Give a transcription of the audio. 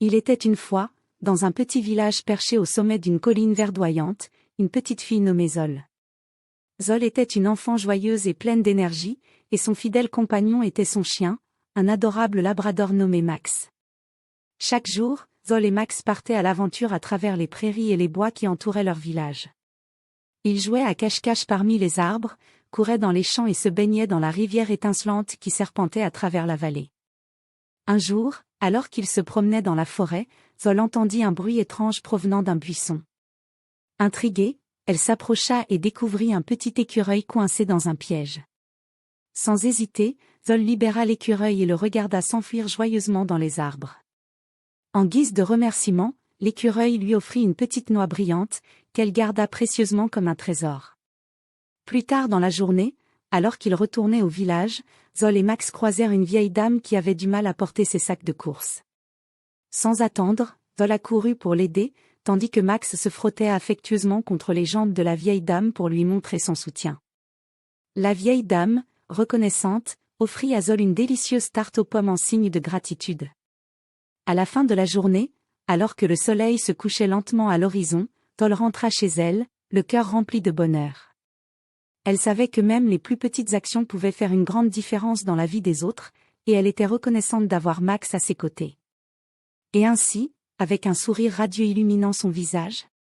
Il était une fois, dans un petit village perché au sommet d'une colline verdoyante, une petite fille nommée Zol. Zol était une enfant joyeuse et pleine d'énergie, et son fidèle compagnon était son chien, un adorable labrador nommé Max. Chaque jour, Zol et Max partaient à l'aventure à travers les prairies et les bois qui entouraient leur village. Ils jouaient à cache-cache parmi les arbres, couraient dans les champs et se baignaient dans la rivière étincelante qui serpentait à travers la vallée. Un jour, alors qu'ils se promenaient dans la forêt, Zol entendit un bruit étrange provenant d'un buisson. Intriguée, elle s'approcha et découvrit un petit écureuil coincé dans un piège. Sans hésiter, Zol libéra l'écureuil et le regarda s'enfuir joyeusement dans les arbres. En guise de remerciement, l'écureuil lui offrit une petite noix brillante, qu'elle garda précieusement comme un trésor. Plus tard dans la journée, alors qu'ils retournaient au village, Zol et Max croisèrent une vieille dame qui avait du mal à porter ses sacs de course. Sans attendre, Zol accourut pour l'aider, tandis que Max se frottait affectueusement contre les jambes de la vieille dame pour lui montrer son soutien. La vieille dame, reconnaissante, offrit à Zol une délicieuse tarte aux pommes en signe de gratitude. À la fin de la journée, alors que le soleil se couchait lentement à l'horizon, Zol rentra chez elle, le cœur rempli de bonheur. Elle savait que même les plus petites actions pouvaient faire une grande différence dans la vie des autres, et elle était reconnaissante d'avoir Max à ses côtés. Et ainsi, avec un sourire radieux illuminant son visage,